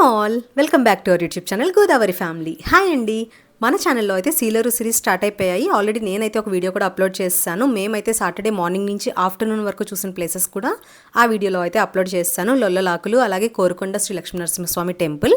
All welcome back to our YouTube channel Godavari family. Hi అండి. మన ఛానల్లో అయితే సీలరు సిరీస్ స్టార్ట్ అయిపోయాయి. ఆల్రెడీ నేనైతే ఒక వీడియో కూడా అప్లోడ్ చేస్తాను. మేమైతే సాటర్డే మార్నింగ్ నుంచి ఆఫ్టర్నూన్ వరకు చూసిన ప్లేసెస్ కూడా ఆ వీడియోలో అయితే అప్లోడ్ చేస్తాను. లొల్లలాకులు, అలాగే కోరుకొండ శ్రీ లక్ష్మీ నరసింహస్వామి టెంపుల్.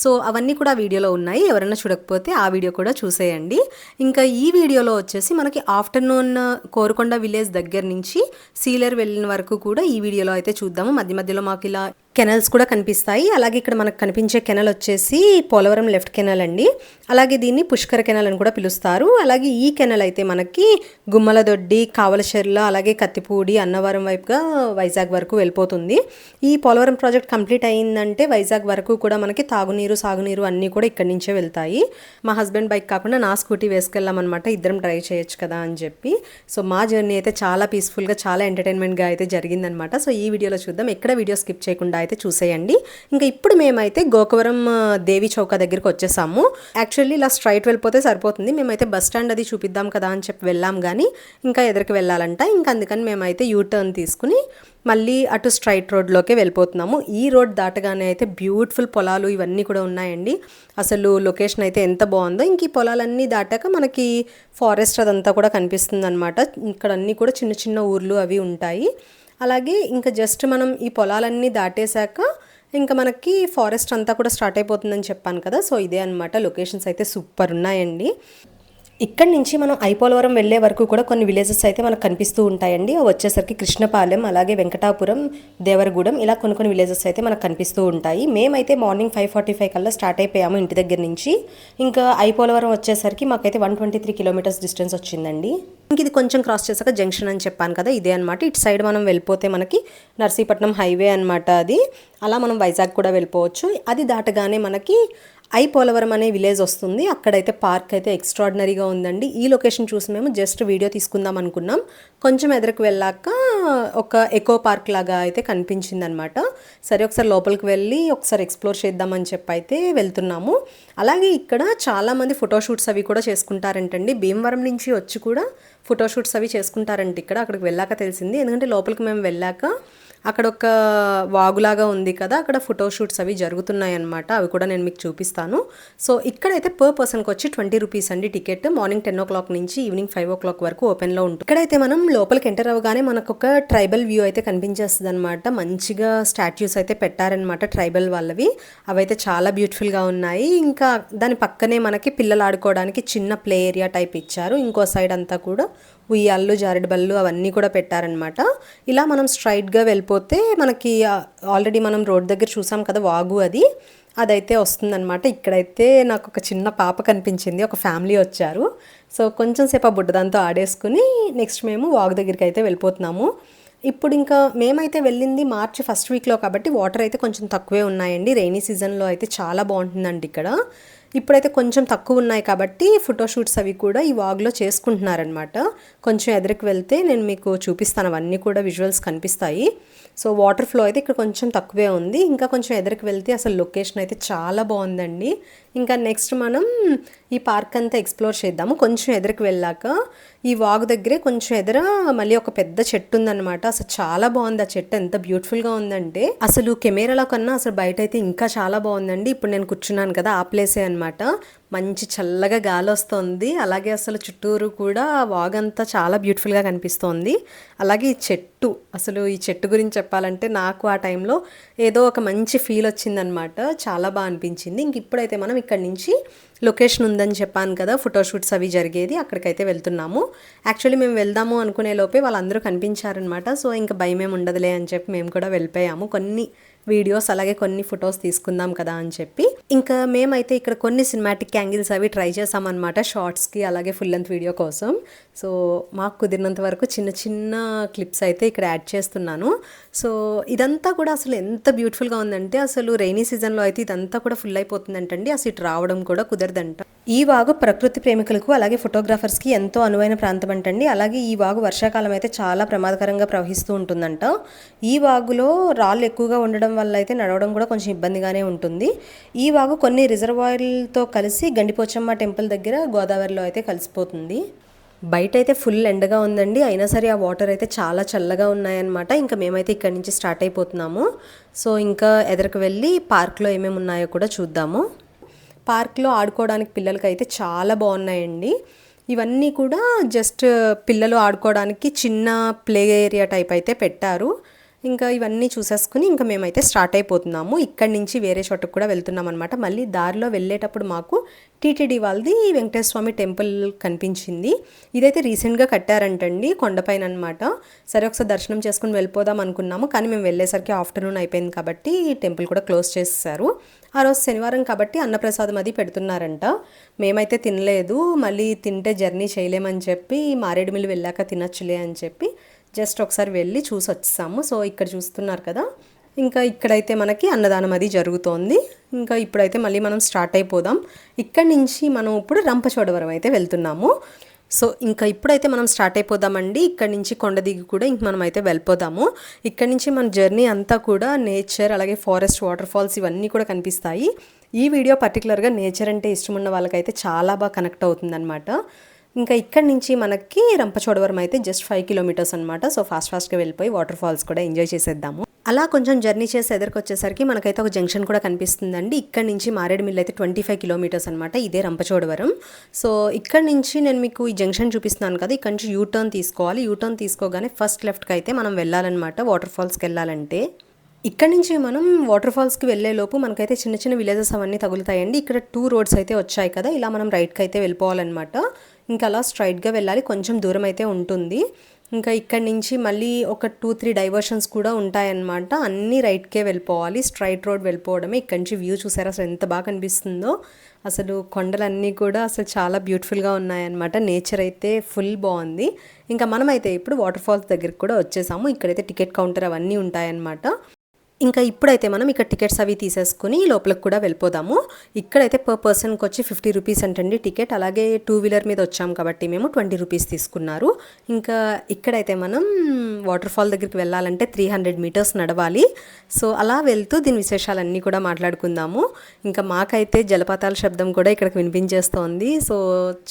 సో అవన్నీ కూడా ఆ వీడియోలో ఉన్నాయి. ఎవరైనా చూడకపోతే ఆ వీడియో కూడా చూసేయండి. ఇంకా ఈ వీడియోలో వచ్చేసి మనకి ఆఫ్టర్నూన్ కోరుకొండ విలేజ్ దగ్గర నుంచి సీలర్ వెళ్ళిన వరకు కూడా ఈ వీడియోలో అయితే చూద్దాము. మధ్య మధ్యలో మాకు ఇలా కెనల్స్ కూడా కనిపిస్తాయి. అలాగే ఇక్కడ మనకు కనిపించే కెనల్ వచ్చేసి పోలవరం లెఫ్ట్ కెనల్ అండి. అలాగే దీన్ని పుష్కర కెనల్ అని కూడా పిలుస్తారు. అలాగే ఈ కెనల్ అయితే మనకి గుమ్మలదొడ్డి, కావలచెర్ల, అలాగే కత్తిపూడి, అన్నవరం వైపుగా వైజాగ్ వరకు వెళ్ళిపోతుంది. ఈ పోలవరం ప్రాజెక్ట్ కంప్లీట్ అయిందంటే వైజాగ్ వరకు కూడా మనకి తాగునీరు, సాగునీరు అన్నీ కూడా ఇక్కడి నుంచే వెళ్తాయి. మా హస్బెండ్ బైక్ కాకుండా నా స్కూటీ వేసుకెళ్ళామన్నమాట. ఇద్దరం డ్రైవ్ చేయొచ్చు కదా అని చెప్పి. సో మా జర్నీ అయితే చాలా పీస్ఫుల్గా, చాలా ఎంటర్టైన్మెంట్గా అయితే జరిగిందనమాట. సో ఈ వీడియోలో చూద్దాం. ఎక్కడ వీడియో స్కిప్ చేయకుండా అయితే చూసేయండి. ఇంకా ఇప్పుడు మేమైతే గోకవరం దేవి చౌక దగ్గరికి వచ్చేసాము. యాక్చువల్లీ ఇలా స్ట్రైట్ వెళ్ళిపోతే సరిపోతుంది. మేమైతే బస్ స్టాండ్ అది చూపిద్దాం కదా అని చెప్పి వెళ్ళాం, కానీ ఇంకా ఎదురుకి వెళ్ళాలంట. ఇంకా అందుకని మేమైతే యూ టర్న్ తీసుకుని మళ్ళీ అటు స్ట్రైట్ రోడ్లోకే వెళ్ళిపోతున్నాము. ఈ రోడ్ దాటగానే అయితే బ్యూటిఫుల్ పొలాలు ఇవన్నీ కూడా ఉన్నాయండి. అసలు లొకేషన్ అయితే ఎంత బాగుందో. ఇంక ఈ పొలాలన్నీ దాటాక మనకి ఫారెస్ట్ అదంతా కూడా కనిపిస్తుంది అనమాట. ఇక్కడ అన్నీ కూడా చిన్న చిన్న ఊర్లు అవి ఉంటాయి. అలాగే ఇంకా జస్ట్ మనం ఈ పొలాలన్నీ దాటేశాక ఇంకా మనకి ఫారెస్ట్ అంతా కూడా స్టార్ట్ అయిపోతుందని చెప్పాను కదా. సో ఇదే అనమాట. లొకేషన్స్ అయితే సూపర్ ఉన్నాయండి. ఇక్కడి నుంచి మనం ఐపోలవరం వెళ్ళే వరకు కూడా కొన్ని విలేజెస్ అయితే మనకు కనిపిస్తూ ఉంటాయండి. వచ్చేసరికి కృష్ణపాలెం, అలాగే వెంకటాపురం, దేవరగూడెం, ఇలా కొన్ని విలేజెస్ అయితే మనకు కనిపిస్తూ ఉంటాయి. మేమైతే మార్నింగ్ 5:45 కల్లా స్టార్ట్ అయిపోయాము ఇంటి దగ్గర నుంచి. ఇంకా ఐపోలవరం వచ్చేసరికి మాకైతే 123 కిలోమీటర్స్ డిస్టెన్స్ వచ్చిందండి. ఇంక ఇది కొంచెం క్రాస్ చేశాక జంక్షన్ అని చెప్పాను కదా, ఇదే అనమాట. ఇటు సైడ్ మనం వెళ్ళిపోతే మనకి నర్సీపట్నం హైవే అనమాట అది. అలా మనం వైజాగ్ కూడా వెళ్ళిపోవచ్చు. అది దాటగానే మనకి పోలవరం అనే విలేజ్ వస్తుంది. అక్కడైతే పార్క్ అయితే ఎక్స్ట్రాడినరీగా ఉందండి. ఈ లొకేషన్ చూసి మేము జస్ట్ వీడియో తీసుకుందాం అనుకున్నాం. కొంచెం ఎదురుకు వెళ్ళాక ఒక ఎకో పార్క్ లాగా అయితే కనిపించింది అనమాట. సరే ఒకసారి లోపలికి వెళ్ళి ఒకసారి ఎక్స్ప్లోర్ చేద్దామని చెప్పి అయితే వెళ్తున్నాము. అలాగే ఇక్కడ చాలామంది ఫోటోషూట్స్ అవి కూడా చేసుకుంటారంటండి. భీమవరం నుంచి వచ్చి కూడా ఫోటోషూట్స్ అవి చేసుకుంటారంట ఇక్కడ. అక్కడికి వెళ్ళాక తెలిసింది. ఎందుకంటే లోపలికి మేము వెళ్ళాక అక్కడ ఒక వాగులాగా ఉంది కదా, అక్కడ ఫోటోషూట్స్ అవి జరుగుతున్నాయి అనమాట. అవి కూడా నేను మీకు చూపిస్తాను. సో ఇక్కడైతే పర్ పర్సన్కి వచ్చి 20 రూపీస్ అండి టికెట్. మార్నింగ్ 10 o'clock నుంచి ఈవినింగ్ 5 o'clock వరకు ఓపెన్లో ఉంటుంది. ఇక్కడైతే మనం లోపలికి ఎంటర్ అవ్వగానే మనకు ఒక ట్రైబల్ వ్యూ అయితే కనిపించేస్తుంది అనమాట. మంచిగా స్టాట్యూస్ అయితే పెట్టారనమాట ట్రైబల్ వాళ్ళవి. అవైతే చాలా బ్యూటిఫుల్గా ఉన్నాయి. ఇంకా దాని పక్కనే మనకి పిల్లలు ఆడుకోవడానికి చిన్న ప్లే ఏరియా టైప్ ఇచ్చారు. ఇంకో సైడ్ అంతా కూడా ఉయ్యాళ్ళు, జారెడు బళ్ళు అవన్నీ కూడా పెట్టారనమాట. ఇలా మనం స్ట్రైట్గా వెళ్ళిపోతే మనకి ఆల్రెడీ మనం రోడ్ దగ్గర చూసాం కదా వాగు, అదైతే వస్తుందన్నమాట. ఇక్కడైతే నాకు ఒక చిన్న పాప కనిపించింది. ఒక ఫ్యామిలీ వచ్చారు. సో కొంచెం సేపు ఆ బుడ్డదాంతో ఆడేసుకుని నెక్స్ట్ మేము వాగు దగ్గరికి అయితే వెళ్ళిపోతున్నాము. ఇప్పుడు ఇంకా మేమైతే వెళ్ళింది మార్చి ఫస్ట్ వీక్లో కాబట్టి వాటర్ అయితే కొంచెం తక్కువే ఉన్నాయండి. రెయినీ సీజన్లో అయితే చాలా బాగుంటుందండి ఇక్కడ. ఇప్పుడైతే కొంచెం తక్కువ ఉన్నాయి కాబట్టి ఫోటోషూట్స్ అవి కూడా ఈ వాగ్లో చేసుకుంటున్నారనమాట. కొంచెం ఎదురుకు వెళ్తే నేను మీకు చూపిస్తాను, అవన్నీ కూడా విజువల్స్ కనిపిస్తాయి. సో వాటర్ ఫ్లో అయితే ఇక్కడ కొంచెం తక్కువే ఉంది. ఇంకా కొంచెం ఎదురుకు వెళ్తే అసలు లొకేషన్ అయితే చాలా బాగుందండి. ఇంకా నెక్స్ట్ మనం ఈ పార్క్ అంతా ఎక్స్ప్లోర్ చేద్దాము. కొంచెం ఎదురుకు వెళ్ళాక ఈ వాగు దగ్గరే కొంచెం ఎదుర మళ్ళీ ఒక పెద్ద చెట్టు ఉందన్నమాట. అసలు చాలా బాగుంది ఆ చెట్టు. ఎంత బ్యూటిఫుల్గా ఉందంటే అసలు కెమెరాలో కన్నా అసలు బయట అయితే ఇంకా చాలా బాగుందండి. ఇప్పుడు నేను కూర్చున్నాను కదా, ఆ ప్లేసే అనమాట. మంచి చల్లగా గాలి వస్తుంది. అలాగే అసలు చుట్టూరు కూడా వాగంతా చాలా బ్యూటిఫుల్గా కనిపిస్తోంది. అలాగే ఈ చెట్టు, అసలు ఈ చెట్టు గురించి చెప్పాలంటే నాకు ఆ టైంలో ఏదో ఒక మంచి ఫీల్ వచ్చిందనమాట. చాలా బాగా అనిపించింది. ఇంక ఇప్పుడైతే మనం ఇక్కడ నుంచి లొకేషన్ ఉందని చెప్పాను కదా, ఫోటోషూట్స్ అవి జరిగేది, అక్కడికైతే వెళ్తున్నాము. యాక్చువల్లీ మేము వెళ్దాము అనుకునే లోపే వాళ్ళందరూ కనిపించారనమాట. సో ఇంకా భయమేం ఉండదులే అని చెప్పి మేము కూడా వెళ్ళిపోయాము. కొన్ని వీడియోస్ అలాగే కొన్ని ఫొటోస్ తీసుకుందాం కదా అని చెప్పి. ఇంకా మేమైతే ఇక్కడ కొన్ని సినిమాటిక్ యాంగిల్స్ అవి ట్రై చేసామన్నమాట షార్ట్స్కి, అలాగే ఫుల్ లెంత్ వీడియో కోసం. సో మాకు కుదిరినంత వరకు చిన్న చిన్న క్లిప్స్ అయితే ఇక్కడ యాడ్ చేస్తున్నాను. సో ఇదంతా కూడా అసలు ఎంత బ్యూటిఫుల్గా ఉందంటే అసలు రెయినీ సీజన్లో అయితే ఇదంతా కూడా ఫుల్ అయిపోతుందంటండి. అసలు ఇటు రావడం కూడా కుదరదంట. ఈ వాగు ప్రకృతి ప్రేమికులకు అలాగే ఫోటోగ్రాఫర్స్కి ఎంతో అనువైన ప్రాంతం అంటండి. అలాగే ఈ వాగు వర్షాకాలం అయితే చాలా ప్రమాదకరంగా ప్రవహిస్తూ ఉంటుందంట. ఈ వాగులో రాళ్ళు ఎక్కువగా ఉండడం వల్ల అయితే నడవడం కూడా కొంచెం ఇబ్బందిగానే ఉంటుంది. ఈ వాగు కొన్ని రిజర్వాయర్లతో కలిసి గండిపోచమ్మ టెంపుల్ దగ్గర గోదావరిలో అయితే కలిసిపోతుంది. బయట అయితే ఫుల్ ఎండగా ఉందండి, అయినా సరే ఆ వాటర్ అయితే చాలా చల్లగా ఉన్నాయన్నమాట. ఇంకా మేమైతే ఇక్కడి నుంచి స్టార్ట్ అయిపోతున్నాము. సో ఇంకా ఎదరికి వెళ్ళి పార్క్లో ఏమేమి ఉన్నాయో కూడా చూద్దాము. పార్క్లో ఆడుకోవడానికి పిల్లలకి అయితే చాలా బాగున్నాయండి. ఇవన్నీ కూడా జస్ట్ పిల్లలు ఆడుకోవడానికి చిన్న ప్లే ఏరియా టైప్ అయితే పెట్టారు. ఇంకా ఇవన్నీ చూసేసుకుని ఇంకా మేమైతే స్టార్ట్ అయిపోతున్నాము. ఇక్కడి నుంచి వేరే చోటుకు కూడా వెళ్తున్నాం అనమాట. మళ్ళీ దారిలో వెళ్ళేటప్పుడు మాకు టీటీడీ వాళ్ళది వెంకటేశ్వర స్వామి టెంపుల్ కనిపించింది. ఇదైతే రీసెంట్గా కట్టారంటండి కొండపైన అనమాట. సరే ఒకసారి దర్శనం చేసుకుని వెళ్ళిపోదాం అనుకున్నాము, కానీ మేము వెళ్ళేసరికి ఆఫ్టర్నూన్ అయిపోయింది కాబట్టి టెంపుల్ కూడా క్లోజ్ చేసేసారు. ఆ రోజు శనివారం కాబట్టి అన్నప్రసాదం అది పెడుతున్నారంట. మేమైతే తినలేదు, మళ్ళీ తింటే జర్నీ చేయలేమని చెప్పి మారేడుమిల్లి వెళ్ళాక తినచ్చులే అని చెప్పి జస్ట్ ఒకసారి వెళ్ళి చూసి వచ్చేసాము. సో ఇక్కడ చూస్తున్నారు కదా, ఇంకా ఇక్కడైతే మనకి అన్నదానం అది జరుగుతోంది. ఇంకా ఇప్పుడైతే మళ్ళీ మనం స్టార్ట్ అయిపోదాం. ఇక్కడి నుంచి మనం ఇప్పుడు రంపచోడవరం అయితే వెళ్తున్నాము. సో ఇంకా ఇప్పుడైతే మనం స్టార్ట్ అయిపోదామండి. ఇక్కడ నుంచి కొండ దిగి కూడా ఇంక మనం అయితే వెళ్ళిపోదాము. ఇక్కడ నుంచి మన జర్నీ అంతా కూడా నేచర్, అలాగే ఫారెస్ట్, వాటర్ ఫాల్స్ ఇవన్నీ కూడా కనిపిస్తాయి. ఈ వీడియో పర్టికులర్గా నేచర్ అంటే ఇష్టం ఉన్న వాళ్ళకైతే చాలా బాగా కనెక్ట్ అవుతుందన్నమాట. ఇంకా ఇక్కడి నుంచి మనకి రంపచోడవరం అయితే జస్ట్ 5 కిలోమీటర్స్ అనమాట. సో ఫాస్ట్గా వెళ్ళిపోయి వాటర్ ఫాల్స్ కూడా ఎంజాయ్ చేసేద్దాము. అలా కొంచెం జర్నీ చేసి ఎదురుకొచ్చేసరికి మనకైతే ఒక జంక్షన్ కూడా కనిపిస్తుందండి. ఇక్కడ నుంచి మారేడుమిల్లి అయితే 25 కిలోమీటర్స్ అనమాట. ఇదే రంపచోడవరం. సో ఇక్కడ నుంచి నేను మీకు ఈ జంక్షన్ చూపిస్తున్నాను కదా, ఇక్కడ నుంచి యూటర్న్ తీసుకోవాలి. యూటర్న్ తీసుకోగానే ఫస్ట్ లెఫ్ట్కి అయితే మనం వెళ్ళాలన్నమాట వాటర్ ఫాల్స్కి వెళ్ళాలంటే. ఇక్కడ నుంచి మనం వాటర్ ఫాల్స్కి వెళ్ళే లోపు మనకైతే చిన్న చిన్న విలేజెస్ అవన్నీ తగులుతాయండి. ఇక్కడ 2 రోడ్స్ అయితే వచ్చాయి కదా, ఇలా మనం రైట్కి అయితే వెళ్ళిపోవాలన్నమాట. ఇంకా అలా స్ట్రైట్గా వెళ్ళాలి, కొంచెం దూరం అయితే ఉంటుంది. ఇంకా ఇక్కడ నుంచి మళ్ళీ ఒక 2-3 డైవర్షన్స్ కూడా ఉంటాయన్నమాట. అన్నీ రైట్కే వెళ్ళిపోవాలి, స్ట్రైట్ రోడ్ వెళ్ళిపోవడమే. ఇక్కడ నుంచి వ్యూ చూసారా అసలు ఎంత బాగా కనిపిస్తుందో. అసలు కొండలన్నీ కూడా అసలు చాలా బ్యూటిఫుల్గా ఉన్నాయన్నమాట. నేచర్ అయితే ఫుల్ బాగుంది. ఇంకా మనమైతే ఇప్పుడు వాటర్ ఫాల్స్ దగ్గరికి కూడా వచ్చేసాము. ఇక్కడైతే టికెట్ కౌంటర్ అవన్నీ ఉంటాయన్నమాట. ఇంకా ఇప్పుడైతే మనం ఇక్కడ టికెట్స్ అవి తీసేసుకుని లోపలికి కూడా వెళ్ళిపోదాము. ఇక్కడైతే పర్ పర్సన్కి వచ్చి 50 రూపీస్ అంటండి టికెట్. అలాగే 2 వీలర్ మీద వచ్చాం కాబట్టి మేము 20 రూపీస్ తీసుకున్నారు. ఇంకా ఇక్కడైతే మనం వాటర్ ఫాల్ దగ్గరికి వెళ్ళాలంటే 300 మీటర్స్ నడవాలి. సో అలా వెళ్తూ దీని విశేషాలన్నీ కూడా మాట్లాడుకుందాము. ఇంకా మాకైతే జలపాతాల శబ్దం కూడా ఇక్కడికి వినిపించేస్తోంది. సో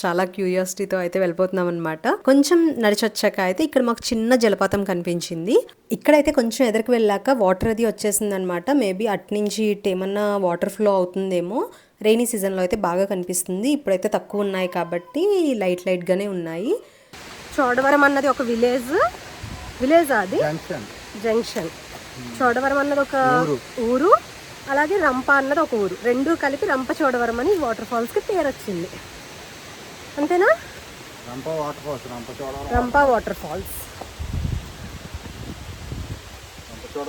చాలా క్యూరియాసిటీతో అయితే వెళ్ళిపోతున్నాం అనమాట. కొంచెం నడిచొచ్చాక అయితే ఇక్కడ మాకు చిన్న జలపాతం కనిపించింది. ఇక్కడైతే కొంచెం ఎదురుకు వెళ్ళాక వాటర్ అది వచ్చేసింది అనమాట. మేబీ అట్నుంచి ఏమన్నా వాటర్ ఫ్లో అవుతుందేమో. రెయినీ సీజన్లో అయితే బాగా కనిపిస్తుంది, ఇప్పుడైతే తక్కువ ఉన్నాయి కాబట్టి లైట్గానే ఉన్నాయి. చోడవరం అన్నది ఒక విలేజ్ అది జంక్షన్. చోడవరం అన్నది ఒక ఊరు, అలాగే రంప అన్నది ఒక ఊరు. రెండు కలిపి రంప చోడవరం అని వాటర్ ఫాల్స్కి పేరు వచ్చింది. అంతేనా? రంప వాటర్ ఫాల్స్.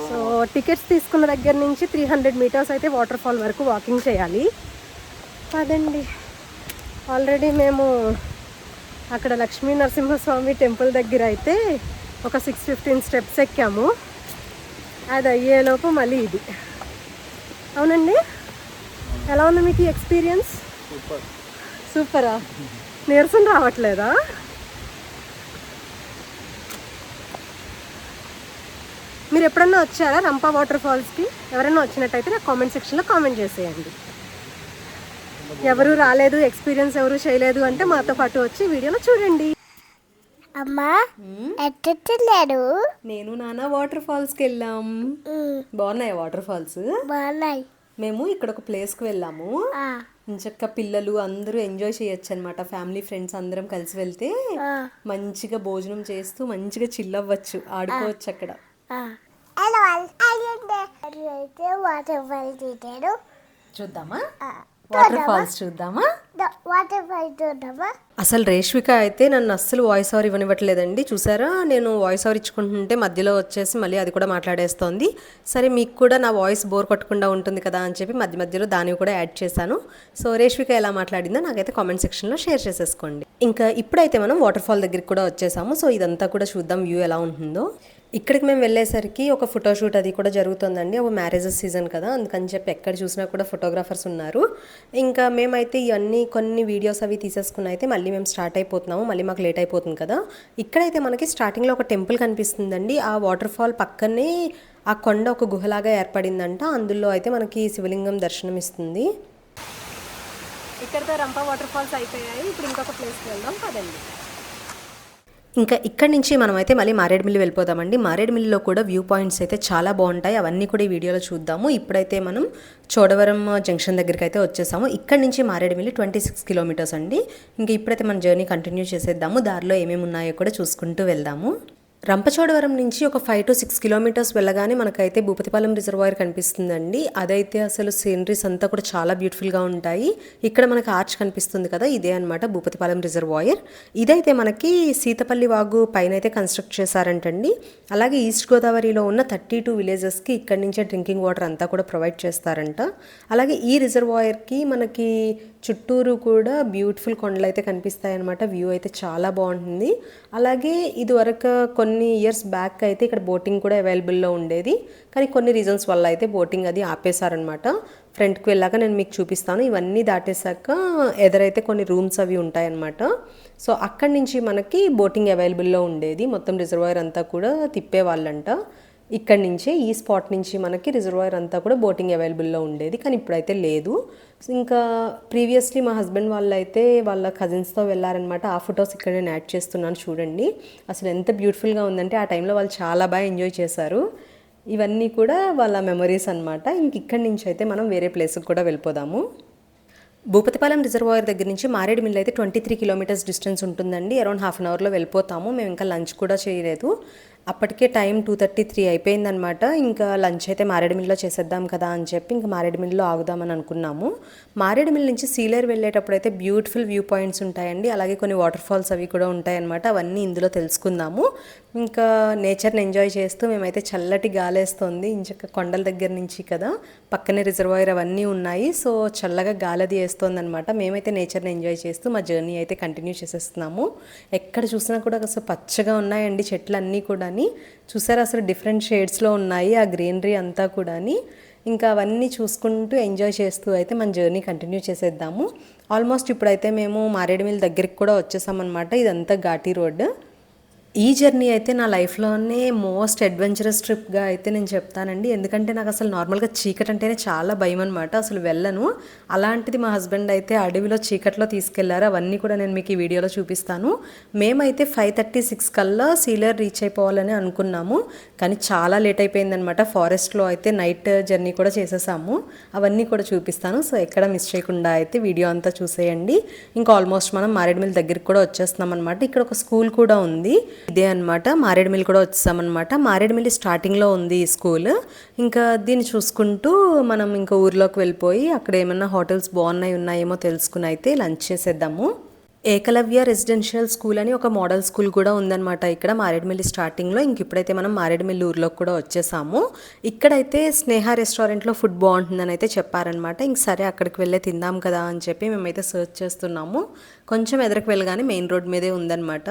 సో టికెట్స్ తీసుకున్న దగ్గర నుంచి 300 మీటర్స్ అయితే వాటర్ ఫాల్ వరకు వాకింగ్ చేయాలి. అదండి, ఆల్రెడీ మేము అక్కడ లక్ష్మీ నరసింహస్వామి టెంపుల్ దగ్గర అయితే ఒక 615 స్టెప్స్ ఎక్కాము. అది అయ్యేలోపు మళ్ళీ ఇది. అవునండి, ఎలా ఉంది మీకు ఎక్స్పీరియన్స్? సూపరా? నీరసం రావట్లేదా? మీరు ఎప్పుడన్నా వచ్చారా రంప వాటర్ ఫాల్స్కి? ఎవరైనా వచ్చినట్టయితే నాకు కామెంట్ సెక్షన్లో కామెంట్ చేసేయండి. ఎవరు రాలేదు, ఎక్స్పీరియన్స్ ఎవరు చేయలేదు అంటే మాతో పాటు వచ్చి వీడియోలో చూడండి. అమ్మా ఎట్టలేదు, నేను నాన్న వాటర్ ఫాల్స్కి వెళ్ళాం. బాగున్నాయి వాటర్ ఫాల్స్? బాగున్నాయి. మేము ఇక్కడ ఒక ప్లేస్కి వెళ్ళాము. చక్క పిల్లలు అందరూ ఎంజాయ్ చేయొచ్చు అనమాట. ఫ్యామిలీ ఫ్రెండ్స్ అందరం కలిసి వెళ్తే మంచిగా భోజనం చేస్తూ మంచిగా చిల్ అవ్వచ్చు, ఆడుకోవచ్చు అక్కడ. చూద్దామా వాటర్ ఫాల్స్? చూద్దామా? అసలు రేష్విక అయితే నన్ను అస్సలు వాయిస్ ఓవర్ ఇవ్వనివ్వట్లేదండి. చూసారా, నేను వాయిస్ ఓవర్ ఇచ్చుకుంటుంటే మధ్యలో వచ్చేసి మళ్ళీ అది కూడా మాట్లాడేస్తోంది. సరే మీకు కూడా నా వాయిస్ బోర్ కొట్టకుండా ఉంటుంది కదా అని చెప్పి మధ్యలో దాన్ని కూడా యాడ్ చేశాను. సో రేష్విక ఎలా మాట్లాడిందో నాకైతే కామెంట్ సెక్షన్లో షేర్ చేసేసుకోండి. ఇంకా ఇప్పుడైతే మనం వాటర్ ఫాల్ దగ్గరికి కూడా వచ్చేసాము. సో ఇదంతా కూడా చూద్దాం వ్యూ ఎలా ఉంటుందో. ఇక్కడికి మేము వెళ్ళేసరికి ఒక ఫోటోషూట్ అది కూడా జరుగుతుందండి. ఒక మ్యారేజెస్ సీజన్ కదా, అందుకని చెప్పి ఎక్కడ చూసినా కూడా ఫోటోగ్రాఫర్స్ ఉన్నారు. ఇంకా మేమైతే ఇవన్నీ కొన్ని వీడియోస్ అవి తీసేసుకుని అయితే మళ్ళీ మేము స్టార్ట్ అయిపోతున్నాము. మళ్ళీ మాకు లేట్ అయిపోతుంది కదా. ఇక్కడైతే మనకి స్టార్టింగ్లో ఒక టెంపుల్ కనిపిస్తుందండి. ఆ వాటర్ ఫాల్ పక్కనే ఆ కొండ ఒక గుహలాగా ఏర్పడిందంట. అందులో అయితే మనకి శివలింగం దర్శనం ఇస్తుంది. ఇక్కడతో రంప వాటర్ ఫాల్స్ అయిపోయాయి. ఇప్పుడు ఇంకొక ప్లేస్కి వెళ్దాం పదండి. ఇంకా ఇక్కడి నుంచి మనమైతే మళ్ళీ మారేడుమిల్లి వెళ్ళిపోదామండి. మారేడుమిల్లిలో కూడా వ్యూ పాయింట్స్ అయితే చాలా బాగుంటాయి. అవన్నీ కూడా ఈ వీడియోలో చూద్దాము. ఇప్పుడైతే మనం చోడవరం జంక్షన్ దగ్గరికి అయితే వచ్చేసాము. ఇక్కడి నుంచి మారేడుమిల్లి 26 కిలోమీటర్స్ అండి. ఇంకా ఇప్పుడైతే మన జర్నీ కంటిన్యూ చేసేద్దాము. దారిలో ఏమేమి ఉన్నాయో కూడా చూసుకుంటూ వెళ్దాము. రంపచోడవరం నుంచి ఒక 5 to 6 కిలోమీటర్స్ వెళ్ళగానే మనకైతే భూపతిపాలెం రిజర్వాయర్ కనిపిస్తుందండి. అదైతే అసలు సీనరీస్ అంతా కూడా చాలా బ్యూటిఫుల్గా ఉంటాయి. ఇక్కడ మనకి ఆర్చ్ కనిపిస్తుంది కదా, ఇదే అనమాట భూపతిపాలెం రిజర్వాయర్. ఇదైతే మనకి సీతపల్లి వాగు పైన అయితే కన్స్ట్రక్ట్ చేశారంటండి. అలాగే ఈస్ట్ గోదావరిలో ఉన్న 32 విలేజెస్కి ఇక్కడి నుంచే డ్రింకింగ్ వాటర్ అంతా కూడా ప్రొవైడ్ చేస్తారంట. అలాగే ఈ రిజర్వాయర్కి మనకి చుట్టూరు కూడా బ్యూటిఫుల్ కొండలు అయితే కనిపిస్తాయి అనమాట. వ్యూ అయితే చాలా బాగుంటుంది. అలాగే ఇది వరకు కొన్ని ఇయర్స్ బ్యాక్ అయితే ఇక్కడ బోటింగ్ కూడా అవైలబుల్లో ఉండేది, కానీ కొన్ని రీజన్స్ వల్ల అయితే బోటింగ్ అది ఆపేశారనమాట. ఫ్రంట్కి వెళ్ళాక నేను మీకు చూపిస్తాను. ఇవన్నీ దాటేశాక ఎదురైతే కొన్ని రూమ్స్ అవి ఉంటాయన్నమాట. సో అక్కడి నుంచి మనకి బోటింగ్ అవైలబుల్లో ఉండేది. మొత్తం రిజర్వాయర్ అంతా కూడా తిప్పేవాళ్ళంట. ఇక్కడి నుంచే ఈ స్పాట్ నుంచి మనకి రిజర్వాయర్ అంతా కూడా బోటింగ్ అవైలబుల్లో ఉండేది, కానీ ఇప్పుడైతే లేదు. ఇంకా ప్రీవియస్లీ మా హస్బెండ్ వాళ్ళు అయితే వాళ్ళ కజిన్స్తో వెళ్ళారనమాట. ఆ ఫొటోస్ ఇక్కడ నేను యాడ్ చేస్తున్నాను చూడండి. అసలు ఎంత బ్యూటిఫుల్గా ఉందంటే ఆ టైంలో వాళ్ళు చాలా బాగా ఎంజాయ్ చేశారు. ఇవన్నీ కూడా వాళ్ళ మెమరీస్ అనమాట. ఇంక ఇక్కడి నుంచి అయితే మనం వేరే ప్లేస్కి కూడా వెళ్ళిపోదాము. భూపతిపాలెం రిజర్వాయర్ దగ్గర నుంచి మారేడుమిల్లి అయితే 23 కిలోమీటర్స్ డిస్టెన్స్ ఉంటుందండి. అరౌండ్ హాఫ్ అన్ అవర్లో వెళ్ళిపోతాము. మేము ఇంకా లంచ్ కూడా చేయలేదు. అప్పటికే టైం 2:33 అయిపోయిందనమాట. ఇంకా లంచ్ అయితే మారేడుమిల్లిలో చేసేద్దాం కదా అని చెప్పి ఇంకా మారేడుమిల్లిలో ఆగుదామని అనుకున్నాము. మారేడుమిల్లి నుంచి సీలేరు వెళ్ళేటప్పుడు అయితే బ్యూటిఫుల్ వ్యూ పాయింట్స్ ఉంటాయండి. అలాగే కొన్ని వాటర్ ఫాల్స్ అవి కూడా ఉంటాయన్నమాట. అవన్నీ ఇందులో తెలుసుకుందాము. ఇంకా నేచర్ని ఎంజాయ్ చేస్తూ మేమైతే చల్లటి గాలేస్తుంది. ఇంచక్క కొండల దగ్గర నుంచి కదా, పక్కనే రిజర్వాయర్ అవన్నీ ఉన్నాయి. సో చల్లగా గాలది వేస్తుంది అనమాట. మేమైతే నేచర్ని ఎంజాయ్ చేస్తూ మా జర్నీ అయితే కంటిన్యూ చేసేస్తున్నాము. ఎక్కడ చూసినా కూడా అసలు పచ్చగా ఉన్నాయండి చెట్లు అన్నీ కూడా. చూసారా అసలు డిఫరెంట్ షేడ్స్లో ఉన్నాయి ఆ గ్రీనరీ అంతా కూడా. ఇంకా అవన్నీ చూసుకుంటూ ఎంజాయ్ చేస్తూ అయితే మన జర్నీ కంటిన్యూ చేసేద్దాము. ఆల్మోస్ట్ ఇప్పుడైతే మేము మారేడుమిల్లి దగ్గరికి కూడా వచ్చేసామన్నమాట. ఇదంతా ఘాటీ రోడ్. ఈ జర్నీ అయితే నా లైఫ్లోనే మోస్ట్ అడ్వెంచరస్ ట్రిప్గా అయితే నేను చెప్తానండి. ఎందుకంటే నాకు అసలు నార్మల్గా చీకటి అంటేనే చాలా భయం అనమాట. అసలు వెళ్ళను. అలాంటిది మా హస్బెండ్ అయితే అడవిలో చీకట్లో తీసుకెళ్లారు. అవన్నీ కూడా నేను మీకు ఈ వీడియోలో చూపిస్తాను. మేమైతే 5:36 కల్లా సీలేరు రీచ్ అయిపోవాలని అనుకున్నాము, కానీ చాలా లేట్ అయిపోయిందనమాట. ఫారెస్ట్లో అయితే నైట్ జర్నీ కూడా చేసేసాము. అవన్నీ కూడా చూపిస్తాను. సో ఎక్కడ మిస్ చేయకుండా అయితే వీడియో అంతా చూసేయండి. ఇంకా ఆల్మోస్ట్ మనం మారేడుమిల్లి దగ్గరికి కూడా వచ్చేస్తున్నాం అనమాట. ఇక్కడ ఒక స్కూల్ కూడా ఉంది. ఇదే అనమాట. మారేడుమిల్లి కూడా వచ్చామన్నమాట. మారేడుమిల్లి స్టార్టింగ్లో ఉంది ఈ స్కూల్. ఇంకా దీన్ని చూసుకుంటూ మనం ఇంకా ఊర్లోకి వెళ్ళిపోయి అక్కడ ఏమన్నా హోటల్స్ బాగున్నాయి ఉన్నాయేమో తెలుసుకుని అయితే లంచ్ చేసేద్దాము. ఏకలవ్య రెసిడెన్షియల్ స్కూల్ అని ఒక మోడల్ స్కూల్ కూడా ఉందన్నమాట ఇక్కడ మారేడుమిల్లి స్టార్టింగ్లో. ఇంక ఇప్పుడైతే మనం మారేడుమిల్లి ఊర్లోకి కూడా వచ్చేసాము. ఇక్కడైతే స్నేహ రెస్టారెంట్లో ఫుడ్ బాగుంటుందని అయితే చెప్పారనమాట. ఇంక సరే అక్కడికి వెళ్ళే తిందాం కదా అని చెప్పి మేమైతే సర్చ్ చేస్తున్నాము. కొంచెం ఎదురుకు వెళ్ళగానే మెయిన్ రోడ్ మీదే ఉందన్నమాట.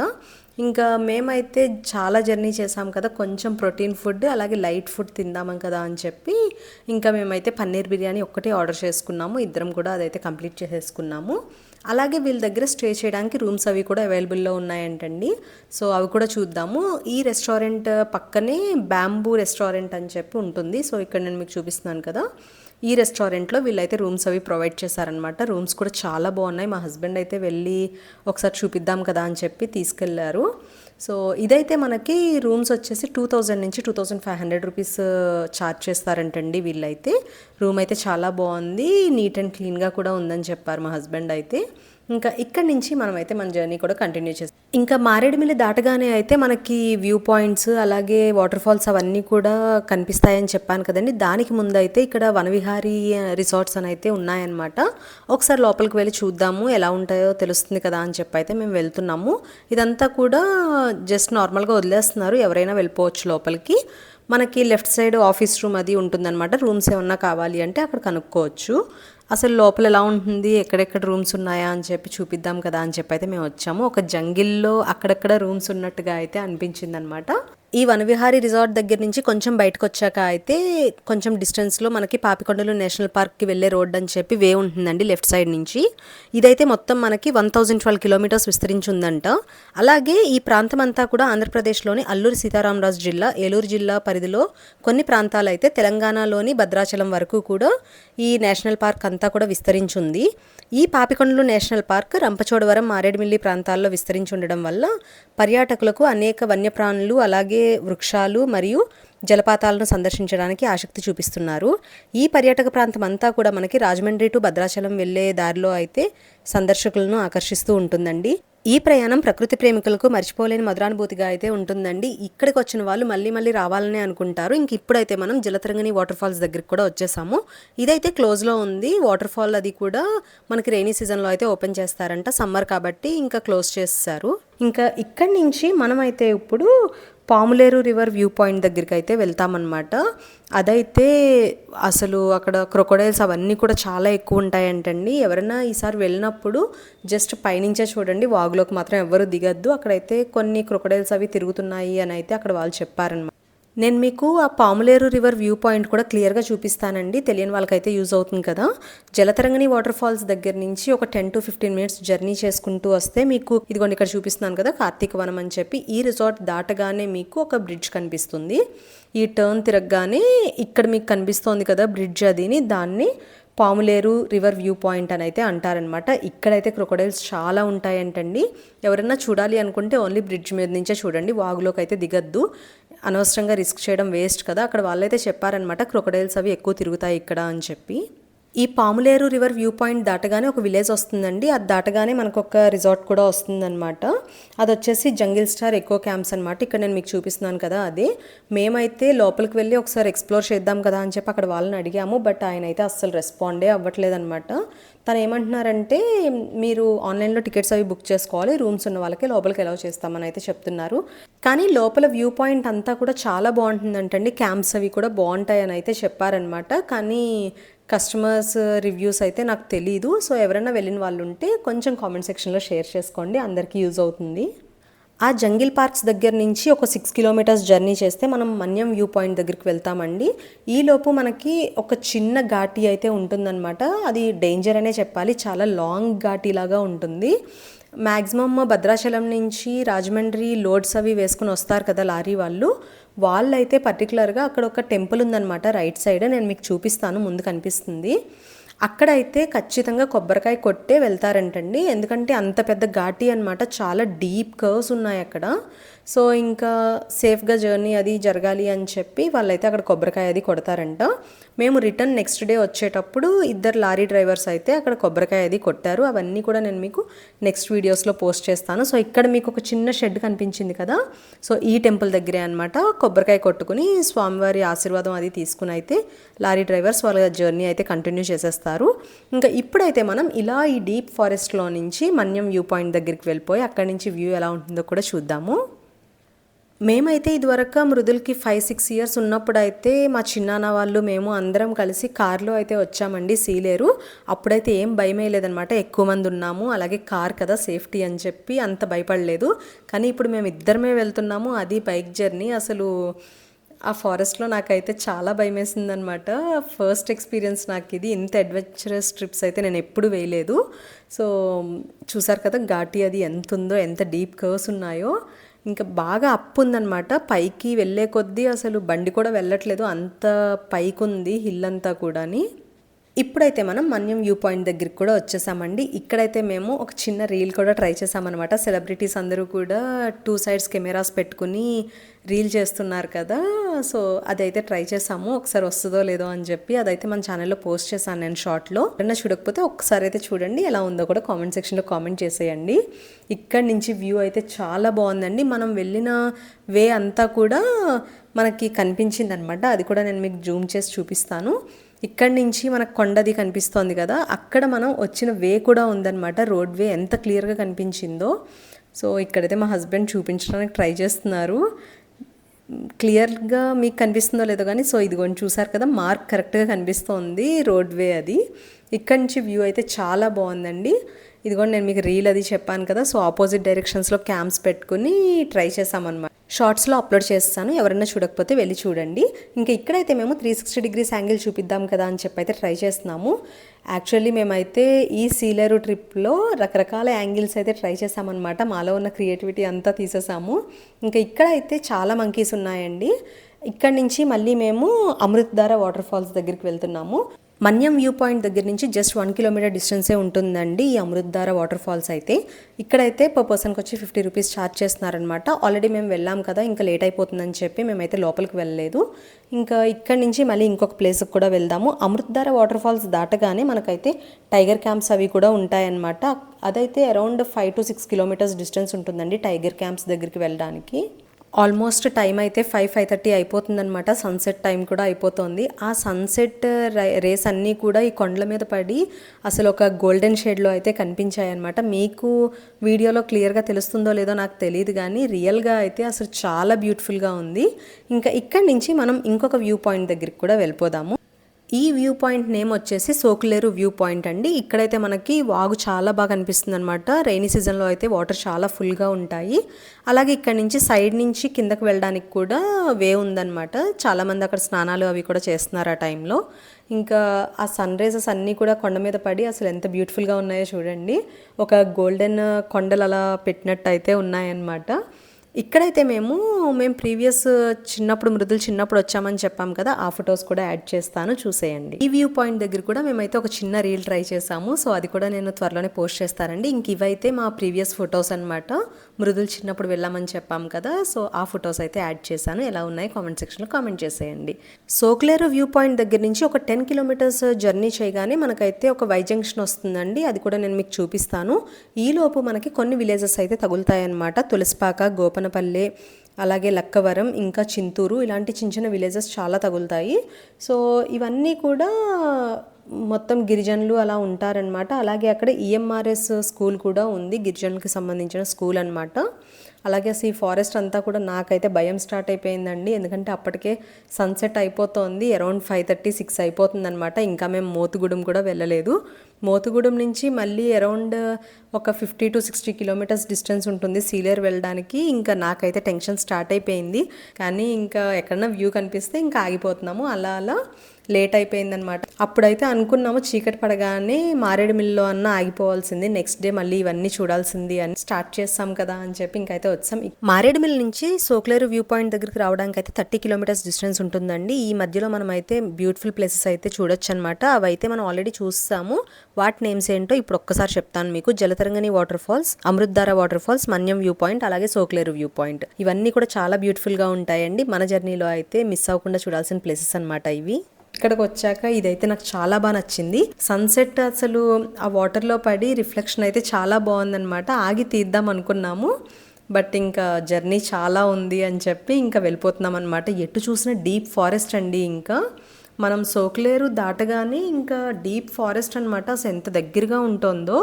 ఇంకా మేమైతే చాలా జర్నీ చేసాం కదా, కొంచెం ప్రోటీన్ ఫుడ్ అలాగే లైట్ ఫుడ్ తిందాం కదా అని చెప్పి ఇంకా మేమైతే పన్నీర్ బిర్యానీ ఒక్కటే ఆర్డర్ చేసుకున్నాము. ఇద్దరం కూడా అదైతే కంప్లీట్ చేసేసుకున్నాము. అలాగే వీళ్ళ దగ్గర స్టే చేయడానికి రూమ్స్ అవి కూడా అవైలబుల్లో ఉన్నాయంటండి. సో అవి కూడా చూద్దాము. ఈ రెస్టారెంట్ పక్కనే బ్యాంబూ రెస్టారెంట్ అని చెప్పి ఉంటుంది. సో ఇక్కడ నేను మీకు చూపిస్తున్నాను కదా, ఈ రెస్టారెంట్లో వీళ్ళైతే రూమ్స్ అవి ప్రొవైడ్ చేశారనమాట. రూమ్స్ కూడా చాలా బాగున్నాయి. మా హస్బెండ్ అయితే వెళ్ళి ఒకసారి చూపిద్దాం కదా అని చెప్పి తీసుకెళ్లారు. సో ఇదైతే మనకి రూమ్స్ వచ్చేసి 2000 నుంచి 2500 రూపీస్ ఛార్జ్ చేస్తారంటండి వీళ్ళైతే. రూమ్ అయితే చాలా బాగుంది, నీట్ అండ్ క్లీన్గా కూడా ఉందని చెప్పారు మా హస్బెండ్ అయితే. ఇంకా ఇక్కడి నుంచి మనమైతే మన జర్నీ కూడా కంటిన్యూ చేస్తాం. ఇంకా మారేడుమిల్లి దాటగానే అయితే మనకి వ్యూ పాయింట్స్ అలాగే వాటర్ ఫాల్స్ అవన్నీ కూడా కనిపిస్తాయని చెప్పాను కదండి. దానికి ముందు అయితే ఇక్కడ వనవిహారీ రిసార్ట్స్ అని అయితే ఉన్నాయన్నమాట. ఒకసారి లోపలికి వెళ్ళి చూద్దాము, ఎలా ఉంటాయో తెలుస్తుంది కదా అని చెప్పి అయితే మేము వెళ్తున్నాము. ఇదంతా కూడా జస్ట్ నార్మల్గా వదిలేస్తున్నారు, ఎవరైనా వెళ్ళిపోవచ్చు లోపలికి. మనకి లెఫ్ట్ సైడ్ ఆఫీస్ రూమ్ అది ఉంటుందన్నమాట. రూమ్స్ ఏమన్నా కావాలి అంటే అక్కడ కనుక్కోవచ్చు. అసలు లోపల ఎలా ఉంటుంది, ఎక్కడెక్కడ రూమ్స్ ఉన్నాయా అని చెప్పి చూపిద్దాం కదా అని చెప్పి అయితే మేము వచ్చాము. ఒక జంగిల్లో అక్కడక్కడ రూమ్స్ ఉన్నట్టుగా అయితే అనిపించింది అనమాట. ఈ వనవిహారీ రిసార్ట్ దగ్గర నుంచి కొంచెం బయటకు వచ్చాక అయితే కొంచెం డిస్టెన్స్లో మనకి పాపికొండలు నేషనల్ పార్క్కి వెళ్ళే రోడ్ అని చెప్పి వే ఉంటుందండి లెఫ్ట్ సైడ్ నుంచి. ఇదైతే మొత్తం మనకి 1012 కిలోమీటర్స్ విస్తరించి ఉందంట. అలాగే ఈ ప్రాంతం అంతా కూడా ఆంధ్రప్రదేశ్లోని అల్లూరి సీతారామరాజు జిల్లా, ఏలూరు జిల్లా పరిధిలో కొన్ని ప్రాంతాలు అయితే తెలంగాణలోని భద్రాచలం వరకు కూడా ఈ నేషనల్ పార్క్ అంతా కూడా విస్తరించింది. ఈ పాపికొండలు నేషనల్ పార్క్ రంపచోడవరం, మారేడుమిల్లి ప్రాంతాల్లో విస్తరించి ఉండడం వల్ల పర్యాటకులకు అనేక వన్యప్రాణులు అలాగే వృక్షాలు మరియు జలపాతాలను సందర్శించడానికి ఆసక్తి చూపిస్తున్నారు. ఈ పర్యాటక ప్రాంతం అంతా కూడా మనకి రాజమండ్రి టు భద్రాచలం వెళ్ళే దారిలో అయితే సందర్శకులను ఆకర్షిస్తూ ఉంటుందండి. ఈ ప్రయాణం ప్రకృతి ప్రేమికులకు మర్చిపోలేని మధురానుభూతిగా అయితే ఉంటుందండి. ఇక్కడికి వచ్చిన వాళ్ళు మళ్ళీ మళ్ళీ రావాలనే అనుకుంటారు. ఇంక ఇప్పుడైతే మనం జలతరంగిణి వాటర్ ఫాల్స్ దగ్గరికి కూడా వచ్చేసాము. ఇదైతే క్లోజ్లో ఉంది. వాటర్ ఫాల్ అది కూడా మనకి రైనీ సీజన్లో అయితే ఓపెన్ చేస్తారంట, సమ్మర్ కాబట్టి ఇంకా క్లోజ్ చేస్తారు. ఇంకా ఇక్కడి నుంచి మనమైతే ఇప్పుడు పాములేరు రివర్ వ్యూ పాయింట్ దగ్గరికి అయితే వెళ్తామన్నమాట. అదైతే అసలు అక్కడ క్రొకొడైల్స్ అవన్నీ కూడా చాలా ఎక్కువ ఉంటాయంటండి. ఎవరైనా ఈసారి వెళ్ళినప్పుడు జస్ట్ పైనుంచే చూడండి, వాగులోకి మాత్రం ఎవ్వరూ దిగద్దు. అక్కడైతే కొన్ని క్రొకొడైల్స్ అవి తిరుగుతున్నాయి అని అయితే అక్కడ వాళ్ళు చెప్పారనమాట. నేను మీకు ఆ పాములేరు రివర్ వ్యూ పాయింట్ కూడా క్లియర్గా చూపిస్తానండి, తెలియని వాళ్ళకైతే యూజ్ అవుతుంది కదా. జలతరంగిణి వాటర్ ఫాల్స్ దగ్గర నుంచి ఒక 10 to 15 మినిట్స్ జర్నీ చేసుకుంటూ వస్తే మీకు ఇదిగోండి ఇక్కడ చూపిస్తున్నాను కదా కార్తీక వనం అని చెప్పి, ఈ రిసార్ట్ దాటగానే మీకు ఒక బ్రిడ్జ్ కనిపిస్తుంది. ఈ టర్న్ తిరగగానే ఇక్కడ మీకు కనిపిస్తోంది కదా బ్రిడ్జ్, అదిని దాన్ని పాములేరు రివర్ వ్యూ పాయింట్ అని అయితే అంటారనమాట. ఇక్కడైతే క్రొకొడైల్స్ చాలా ఉంటాయంటండి. ఎవరైనా చూడాలి అనుకుంటే ఓన్లీ బ్రిడ్జ్ మీద నుంచే చూడండి, వాగులోకి అయితే దిగద్దు, అనవసరంగా రిస్క్ చేయడం వేస్ట్ కదా. అక్కడ వాళ్ళైతే చెప్పారనమాట క్రొకొడైల్స్ అవి ఎక్కువ తిరుగుతాయి ఇక్కడ అని చెప్పి. ఈ పాములేరు రివర్ వ్యూ పాయింట్ దాటగానే ఒక విలేజ్ వస్తుందండి. అది దాటగానే మనకు ఒక రిసార్ట్ కూడా వస్తుందన్నమాట. అది వచ్చేసి జంగిల్ స్టార్ ఎకో క్యాంప్స్ అనమాట. ఇక్కడ నేను మీకు చూపిస్తున్నాను కదా అదే. మేమైతే లోపలికి వెళ్ళి ఒకసారి ఎక్స్ప్లోర్ చేద్దాం కదా అని చెప్పి అక్కడ వాళ్ళని అడిగాము. బట్ ఆయన అయితే అస్సలు రెస్పాండే అవ్వట్లేదన్నమాట. తను ఏమంటున్నారంటే మీరు ఆన్లైన్లో టికెట్స్ అవి బుక్ చేసుకోవాలి, రూమ్స్ ఉన్న వాళ్ళకి లోపలికి అలౌ చేస్తామని అయితే చెప్తున్నారు. కానీ లోపల వ్యూ పాయింట్ అంతా కూడా చాలా బాగుంటుందంటండి. క్యాంప్స్ అవి కూడా బాగుంటాయి అని అయితే చెప్పారనమాట. కానీ కస్టమర్స్ రివ్యూస్ అయితే నాకు తెలీదు. సో ఎవరైనా వెళ్ళిన వాళ్ళు ఉంటే కొంచెం కామెంట్ సెక్షన్లో షేర్ చేసుకోండి, అందరికీ యూజ్ అవుతుంది. ఆ జంగిల్ పార్క్స్ దగ్గర నుంచి ఒక 6 kilometers జర్నీ చేస్తే మనం మన్యం వ్యూ పాయింట్ దగ్గరికి వెళ్తామండి. ఈలోపు మనకి ఒక చిన్న ఘాటీ అయితే ఉంటుందన్నమాట. అది డేంజర్ అనే చెప్పాలి, చాలా లాంగ్ ఘాటీ లాగా ఉంటుంది. మ్యాక్సిమమ్ భద్రాచలం నుంచి రాజమండ్రి లోడ్స్ అవి వేసుకుని వస్తారు కదా లారీ వాళ్ళైతే పర్టికులర్గా అక్కడ ఒక టెంపుల్ ఉందన్నమాట రైట్ సైడ్, నేను మీకు చూపిస్తాను, ముందు కనిపిస్తుంది. అక్కడైతే ఖచ్చితంగా కొబ్బరికాయ కొట్టే వెళ్తారంటండి, ఎందుకంటే అంత పెద్ద ఘాటీ అనమాట, చాలా డీప్ కర్వ్స్ ఉన్నాయి అక్కడ. సో ఇంకా సేఫ్గా జర్నీ అది జరగాలి అని చెప్పి వాళ్ళైతే అక్కడ కొబ్బరికాయ అది కొడతారంట. మేము రిటర్న్ నెక్స్ట్ డే వచ్చేటప్పుడు 2 లారీ డ్రైవర్స్ అయితే అక్కడ కొబ్బరికాయ అది కొట్టారు. అవన్నీ కూడా నేను మీకు నెక్స్ట్ వీడియోస్లో పోస్ట్ చేస్తాను. సో ఇక్కడ మీకు ఒక చిన్న షెడ్ కనిపించింది కదా, సో ఈ టెంపుల్ దగ్గరే అనమాట. కొబ్బరికాయ కొట్టుకుని స్వామివారి ఆశీర్వాదం అది తీసుకుని అయితే లారీ డ్రైవర్స్ వాళ్ళ జర్నీ అయితే కంటిన్యూ చేసేస్తారు. ఇంకా ఇప్పుడైతే మనం ఇలా ఈ డీప్ ఫారెస్ట్లో నుంచి మన్యం వ్యూ పాయింట్ దగ్గరికి వెళ్ళిపోయి అక్కడి నుంచి వ్యూ ఎలా ఉంటుందో కూడా చూద్దాము. మేమైతే ఇదివరకు మృదుల్కి 5-6 years ఉన్నప్పుడు అయితే మా చిన్నాన్న వాళ్ళు మేము అందరం కలిసి కార్లో అయితే వచ్చామండి సీలేరు. అప్పుడైతే ఏం భయమే లేదనమాట, ఎక్కువ మంది ఉన్నాము, అలాగే కార్ కదా సేఫ్టీ అని చెప్పి అంత భయపడలేదు. కానీ ఇప్పుడు మేము ఇద్దరమే వెళ్తున్నాము, అది బైక్ జర్నీ. అసలు ఆ ఫారెస్ట్లో నాకైతే చాలా భయం వేసిందనమాట. ఫస్ట్ ఎక్స్పీరియన్స్ నాకు ఇది. ఇంత అడ్వెంచరస్ ట్రిప్స్ అయితే నేను ఎప్పుడు వేయలేదు. సో చూసారు కదా ఘాటీ అది ఎంత ఉందో, ఎంత డీప్ కర్వ్స్ ఉన్నాయో. ఇంకా బాగా అప్పు ఉందన్నమాట, పైకి వెళ్ళే కొద్దీ అసలు బండి కూడా వెళ్ళట్లేదు, అంత పైకి ఉంది హిల్ అంతా కూడాని. ఇప్పుడైతే మనం మన్యం వ్యూ పాయింట్ దగ్గరికి కూడా వచ్చేసామండి. ఇక్కడైతే మేము ఒక చిన్న రీల్ కూడా ట్రై చేసామన్నమాట. సెలబ్రిటీస్ అందరూ కూడా 2 sides కెమెరాస్ పెట్టుకుని రీల్ చేస్తున్నారు కదా, సో అదైతే ట్రై చేసాము. ఒకసారి వస్తుందో లేదో అని చెప్పి అదైతే మన ఛానల్లో పోస్ట్ చేశాను నేను షార్ట్లో. ఎవరైనా చూడకపోతే ఒకసారి అయితే చూడండి, ఎలా ఉందో కూడా కామెంట్ సెక్షన్లో కామెంట్ చేసేయండి. ఇక్కడి నుంచి వ్యూ అయితే చాలా బాగుందండి. మనం వెళ్ళిన వే అంతా కూడా మనకి కనిపించింది అనమాట, అది కూడా నేను మీకు జూమ్ చేసి చూపిస్తాను. ఇక్కడి నుంచి మనకు కొండది కనిపిస్తోంది కదా, అక్కడ మనం వచ్చిన వే కూడా ఉందన్నమాట, రోడ్ వే ఎంత క్లియర్గా కనిపించిందో. సో ఇక్కడైతే మా హస్బెండ్ చూపించడానికి ట్రై చేస్తున్నారు, క్లియర్గా మీకు కనిపిస్తుందో లేదో కానీ. సో ఇదిగోండి చూసారు కదా, మార్క్ కరెక్ట్గా కనిపిస్తోంది రోడ్ వే అది. ఇక్కడి నుంచి వ్యూ అయితే చాలా బాగుందండి. ఇదిగోండి నేను మీకు రీల్ అది చెప్పాను కదా, సో ఆపోజిట్ డైరెక్షన్స్లో క్యాంప్స్ పెట్టుకుని ట్రై చేసామన్నమాట. షార్ట్స్లో అప్లోడ్ చేస్తాను, ఎవరైనా చూడకపోతే వెళ్ళి చూడండి. ఇంకా ఇక్కడైతే మేము 360 డిగ్రీస్ యాంగిల్ చూపిద్దాం కదా అని చెప్పి అయితే ట్రై చేస్తున్నాము. యాక్చువల్లీ మేమైతే ఈ సీలేరు ట్రిప్లో రకరకాల యాంగిల్స్ అయితే ట్రై చేసామన్నమాట. మాలో ఉన్న క్రియేటివిటీ అంతా తీసేసాము. ఇంకా ఇక్కడైతే చాలా మంకీస్ ఉన్నాయండి. ఇక్కడ నుంచి మళ్ళీ మేము అమృతధార వాటర్ ఫాల్స్ దగ్గరికి వెళ్తున్నాము. మన్యం వ్యూ పాయింట్ దగ్గర నుంచి జస్ట్ 1 కిలోమీటర్ డిస్టెన్సే ఉంటుందండి ఈ అమృతధార వాటర్ ఫాల్స్ అయితే. ఇక్కడైతే పర్ పర్సన్కి వచ్చి 50 రూపీస్ ఛార్జ్ చేస్తున్నారనమాట. ఆల్రెడీ మేము వెళ్ళాం కదా, ఇంకా లేట్ అయిపోతుందని చెప్పి మేమైతే లోపలికి వెళ్ళలేదు. ఇంకా ఇక్కడ నుంచి మళ్ళీ ఇంకొక ప్లేస్కి కూడా వెళ్దాము. అమృతధార వాటర్ ఫాల్స్ దాటగానే మనకైతే టైగర్ క్యాంప్స్ అవి కూడా ఉంటాయన్నమాట. అదైతే అరౌండ్ 5 to 6 కిలోమీటర్స్ డిస్టెన్స్ ఉంటుందండి టైగర్ క్యాంప్స్ దగ్గరికి వెళ్ళడానికి. ఆల్మోస్ట్ టైం అయితే 5:30 అయిపోతుందన్నమాట. సన్సెట్ టైం కూడా అయిపోతుంది. ఆ సన్సెట్ రేస్ అన్నీ కూడా ఈ కొండల మీద పడి అసలు ఒక గోల్డెన్ షేడ్లో అయితే కనిపించాయి అనమాట. మీకు వీడియోలో క్లియర్గా తెలుస్తుందో లేదో నాకు తెలియదు, కానీ రియల్గా అయితే అసలు చాలా బ్యూటిఫుల్గా ఉంది. ఇంకా ఇక్కడి నుంచి మనం ఇంకొక వ్యూ పాయింట్ దగ్గరికి కూడా వెళ్ళిపోదాము. ఈ వ్యూ పాయింట్ నేమ్ వచ్చేసి సోకులేరు వ్యూ పాయింట్ అండి. ఇక్కడైతే మనకి వాగు చాలా బాగా అనిపిస్తుంది అనమాట. రైనీ సీజన్లో అయితే వాటర్ చాలా ఫుల్గా ఉంటాయి. అలాగే ఇక్కడ నుంచి సైడ్ నుంచి కిందకి వెళ్ళడానికి కూడా వే ఉందన్నమాట. చాలామంది అక్కడ స్నానాలు అవి కూడా చేస్తున్నారు ఆ టైంలో. ఇంకా ఆ సన్ రైజెస్ అన్నీ కూడా కొండ మీద పడి అసలు ఎంత బ్యూటిఫుల్గా ఉన్నాయో చూడండి. ఒక గోల్డెన్ కొండలు అలా పెట్టినట్టు అయితే ఉన్నాయన్నమాట. ఇక్కడైతే మేము ప్రీవియస్ చిన్నప్పుడు వచ్చామని చెప్పాం కదా, ఆ ఫొటోస్ కూడా యాడ్ చేస్తాను, చూసేయండి. ఈ వ్యూ పాయింట్ దగ్గర కూడా మేమైతే ఒక చిన్న రీల్ ట్రై చేసాము. సో అది కూడా నేను త్వరలోనే పోస్ట్ చేస్తానండి. ఇంక ఇవైతే మా ప్రీవియస్ ఫొటోస్ అనమాట. మృదులు చిన్నప్పుడు వెళ్ళామని చెప్పాం కదా, సో ఆ ఫొటోస్ అయితే యాడ్ చేశాను. ఎలా ఉన్నాయి కామెంట్ సెక్షన్లో కామెంట్ చేసేయండి. సోకులేరు వ్యూ పాయింట్ దగ్గర నుంచి ఒక 10 కిలోమీటర్స్ జర్నీ చేయగానే మనకైతే ఒక వై జంక్షన్ వస్తుందండి. అది కూడా నేను మీకు చూపిస్తాను. ఈలోపు మనకి కొన్ని విలేజెస్ అయితే తగులుతాయన్నమాట. తులసిపాక, గోపనపల్లె, అలాగే లక్కవరం, ఇంకా చింతూరు, ఇలాంటి చిన్న చిన్న విలేజెస్ చాలా తగులుతాయి. సో ఇవన్నీ కూడా మొత్తం గిరిజనులు అలా ఉంటారనమాట. అలాగే అక్కడ ఈఎంఆర్ఎస్ స్కూల్ కూడా ఉంది, గిరిజనులకు సంబంధించిన స్కూల్ అనమాట. అలాగే అసలు ఈ ఫారెస్ట్ అంతా కూడా నాకైతే భయం స్టార్ట్ అయిపోయిందండి. ఎందుకంటే అప్పటికే సన్సెట్ అయిపోతుంది, అరౌండ్ 5:30, 6 అయిపోతుంది అనమాట. ఇంకా మేము మోతుగూడెం కూడా వెళ్ళలేదు. మోతుగూడెం నుంచి మళ్ళీ అరౌండ్ ఒక 50 to 60 కిలోమీటర్స్ డిస్టెన్స్ ఉంటుంది సీలేరు వెళ్ళడానికి. ఇంకా నాకైతే టెన్షన్ స్టార్ట్ అయిపోయింది. కానీ ఇంకా ఎక్కడన్నా వ్యూ కనిపిస్తే ఇంకా ఆగిపోతున్నాము. అలా అలా లేట్ అయిపోయిందనమాట. అప్పుడైతే అనుకున్నాము చీకటి పడగానే మారేడుమిల్లిలో అన్న ఆగిపోవాల్సింది, నెక్స్ట్ డే మళ్ళీ ఇవన్నీ చూడాల్సింది అని స్టార్ట్ చేస్తాం కదా అని చెప్పి ఇంకైతే వచ్చాం. మారేడుమిల్లి నుంచి సోకులేరు వ్యూ పాయింట్ దగ్గరికి రావడానికి అయితే 30 కిలోమీటర్స్ డిస్టెన్స్ ఉంటుందండి. ఈ మధ్యలో మనం అయితే బ్యూటిఫుల్ ప్లేసెస్ అయితే చూడొచ్చు అనమాట. అవైతే మనం ఆల్రెడీ చూస్తాము. వాటి నేమ్స్ ఏంటో ఇప్పుడు ఒక్కసారి చెప్తాను మీకు. Jalatarangini waterfalls, Amruthadhara waterfalls, Manyam view point, అలాగే సోకులేరు వ్యూ పాయింట్. ఇవన్నీ కూడా చాలా బ్యూటిఫుల్గా ఉంటాయండి. మన జర్నీలో అయితే మిస్ అవ్వకుండా చూడాల్సిన ప్లేసెస్ అనమాట ఇవి. ఇక్కడికి వచ్చాక ఇదైతే నాకు చాలా బాగా నచ్చింది. సన్సెట్ అసలు ఆ వాటర్లో పడి రిఫ్లెక్షన్ అయితే చాలా బాగుందనమాట. ఆగి తీద్దాం అనుకున్నాము, బట్ ఇంకా జర్నీ చాలా ఉంది అని చెప్పి ఇంకా వెళ్ళిపోతున్నాం అనమాట. ఎటు చూసిన డీప్ ఫారెస్ట్ అండి. ఇంకా మనం సోకులేరు దాటగానే ఇంకా డీప్ ఫారెస్ట్ అనమాట. అసలు ఎంత దగ్గరగా ఉంటుందో.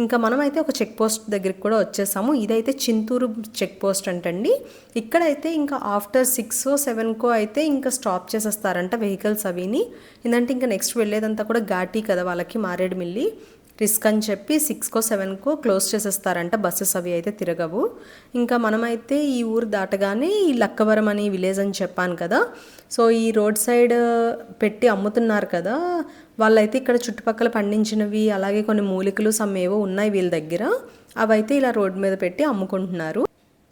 ఇంకా మనమైతే ఒక చెక్ పోస్ట్ దగ్గరికి కూడా వచ్చేసాము. ఇదైతే చింతూరు చెక్ పోస్ట్ అంటండి. ఇక్కడైతే ఇంకా ఆఫ్టర్ 6 or 7 అయితే ఇంకా స్టాప్ చేసేస్తారంట వెహికల్స్ అవిని. ఏంటంటే ఇంకా నెక్స్ట్ వెళ్ళేదంతా కూడా ఘాటీ కదా వాళ్ళకి, మారేడుమిల్లి రిస్క్ అని చెప్పి 6 or 7 క్లోజ్ చేసేస్తారంట. బస్సెస్ అవి అయితే తిరగవు. ఇంకా మనమైతే ఈ ఊరు దాటగానే ఈ లక్కవరం అని విలేజ్ అని చెప్పాను కదా, సో ఈ రోడ్ సైడ్ పెట్టి అమ్ముతున్నారు కదా వాళ్ళైతే ఇక్కడ చుట్టుపక్కల పండించినవి, అలాగే కొన్ని మూలికలు ఏవో ఉన్నాయి వీళ్ళ దగ్గర. అవైతే ఇలా రోడ్ మీద పెట్టి అమ్ముకుంటున్నారు.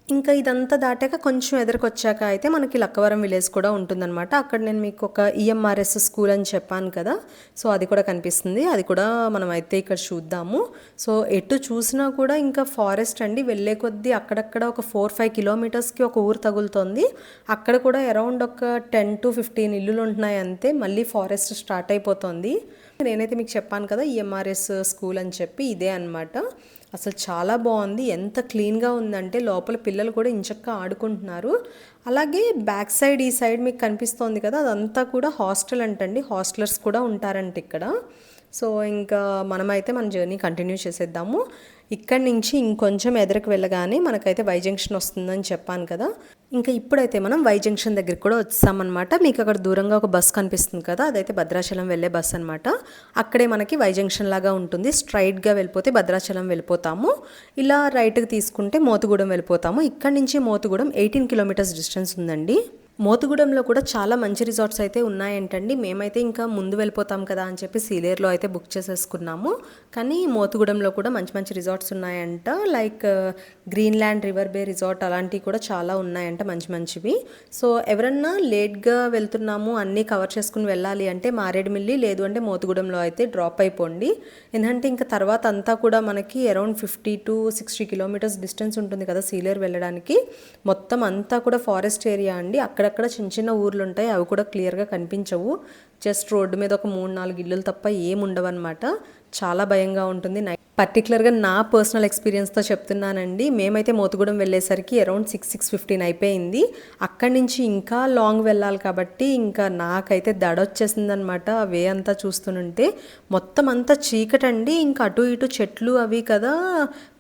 ఇంకా ఇదంతా దాటాక కొంచెం ఎదురుకొచ్చాక అయితే మనకి లక్కవరం విలేజ్ కూడా ఉంటుందన్నమాట. అక్కడ నేను మీకు ఒక ఈఎంఆర్ఎస్ స్కూల్ అని చెప్పాను కదా, సో అది కూడా కనిపిస్తుంది. అది కూడా మనం అయితే ఇక్కడ చూద్దాము. సో ఎటు చూసినా కూడా ఇంకా ఫారెస్ట్ అండి. వెళ్ళే కొద్దీ అక్కడక్కడ ఒక 4-5 కిలోమీటర్స్కి ఒక ఊరు తగులుతోంది. అక్కడ కూడా అరౌండ్ ఒక 10 to 15 ఇల్లులు ఉంటున్నాయి అంతే. మళ్ళీ ఫారెస్ట్ స్టార్ట్ అయిపోతుంది. నేనైతే మీకు చెప్పాను కదా ఈఎంఆర్ఎస్ స్కూల్ అని చెప్పి, ఇదే అనమాట. అసలు చాలా బాగుంది. ఎంత క్లీన్గా ఉందంటే లోపల పిల్లలు కూడా ఇంచక్కా ఆడుకుంటున్నారు. అలాగే బ్యాక్ సైడ్ ఈ సైడ్ మీకు కనిపిస్తోంది కదా, అదంతా కూడా హాస్టల్ అంటండి. హాస్టలర్స్ కూడా ఉంటారంట ఇక్కడ. సో ఇంకా మనమైతే మన జర్నీ కంటిన్యూ చేసేద్దాము. ఇక్కడి నుంచి ఇంకొంచెం ఎదురుకు వెళ్ళగానే మనకైతే వై జంక్షన్ వస్తుందని చెప్పాను కదా. ఇంకా ఇప్పుడైతే మనం వై జంక్షన్ దగ్గరికి కూడా వచ్చామన్నమాట. మీకు అక్కడ దూరంగా ఒక బస్ కనిపిస్తుంది కదా, అదైతే భద్రాచలం వెళ్ళే బస్ అనమాట. అక్కడే మనకి వై జంక్షన్ లాగా ఉంటుంది. స్ట్రైట్గా వెళ్ళిపోతే భద్రాచలం వెళ్ళిపోతాము. ఇలా రైట్కి తీసుకుంటే మోతుగూడెం వెళ్ళిపోతాము. ఇక్కడ నుంచి మోతుగూడెం 18 కిలోమీటర్స్ డిస్టెన్స్ ఉందండి. మోతుగూడెంలో కూడా చాలా మంచి రిసార్ట్స్ అయితే ఉన్నాయంటండి. మేమైతే ఇంకా ముందు వెళ్ళిపోతాం కదా అని చెప్పి సీలేరులో అయితే బుక్ చేసేసుకున్నాము. కానీ మోతుగూడెంలో కూడా మంచి మంచి రిసార్ట్స్ ఉన్నాయంట. Like Greenland river bay resort అలాంటివి కూడా చాలా ఉన్నాయంట మంచి మంచివి. సో ఎవరన్నా లేట్గా వెళ్తున్నాము అన్నీ కవర్ చేసుకుని వెళ్ళాలి అంటే మారేడుమిల్లి లేదు అంటే మోతుగూడెంలో అయితే డ్రాప్ అయిపోండి. ఎందుకంటే ఇంకా తర్వాత అంతా కూడా మనకి అరౌండ్ 50 to 60 కిలోమీటర్స్ డిస్టెన్స్ ఉంటుంది కదా సీలేరు వెళ్ళడానికి. మొత్తం అంతా కూడా ఫారెస్ట్ ఏరియా అండి. అక్కడక్కడ చిన్న చిన్న ఊర్లు ఉంటాయి, అవి కూడా క్లియర్గా కనిపించవు. జస్ట్ రోడ్డు మీద ఒక 3-4 ఇల్లులు తప్ప ఏముండవు అనమాట. చాలా భయంగా ఉంటుంది. పర్టికులర్గా నా పర్సనల్ ఎక్స్పీరియన్స్తో చెప్తున్నానండి. మేమైతే మోతుగూడెం వెళ్ళేసరికి అరౌండ్ 6-6:15 అయిపోయింది. అక్కడి నుంచి ఇంకా లాంగ్ వెళ్ళాలి కాబట్టి ఇంకా నాకైతే దడొచ్చేసింది అనమాట. వే అంతా చూస్తుంటే మొత్తం అంతా చీకటండి. ఇంకా అటు ఇటు చెట్లు అవి కదా,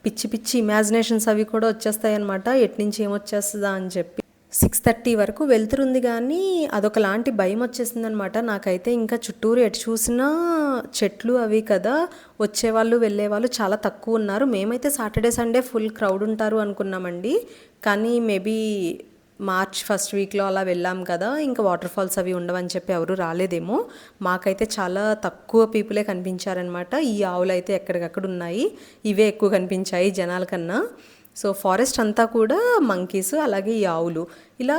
పిచ్చి పిచ్చి ఇమాజినేషన్స్ అవి కూడా వచ్చేస్తాయి అనమాట. ఎట్నుంచి ఏమొచ్చేస్తుందా అని చెప్పి 6:30 వరకు వెళ్తురుంది కానీ అదొకలాంటి భయం వచ్చేసింది అనమాట నాకైతే. ఇంకా చుట్టూరు ఎటు చూసినా చెట్లు అవి కదా, వచ్చేవాళ్ళు వెళ్ళేవాళ్ళు చాలా తక్కువ ఉన్నారు. మేమైతే సాటర్డే సండే ఫుల్ క్రౌడ్ ఉంటారు అనుకున్నామండి. కానీ మేబీ మార్చ్ ఫస్ట్ వీక్లో అలా వెళ్ళాం కదా, ఇంకా వాటర్ ఫాల్స్ అవి ఉండవని చెప్పి ఎవరు రాలేదేమో. మాకైతే చాలా తక్కువ పీపులే కనిపించారనమాట. ఈ ఆవులు అయితే ఎక్కడికక్కడ ఉన్నాయి, ఇవే ఎక్కువ కనిపించాయి జనాల కన్నా. సో ఫారెస్ట్ అంతా కూడా మంకీస్, అలాగే ఈ ఆవులు, ఇలా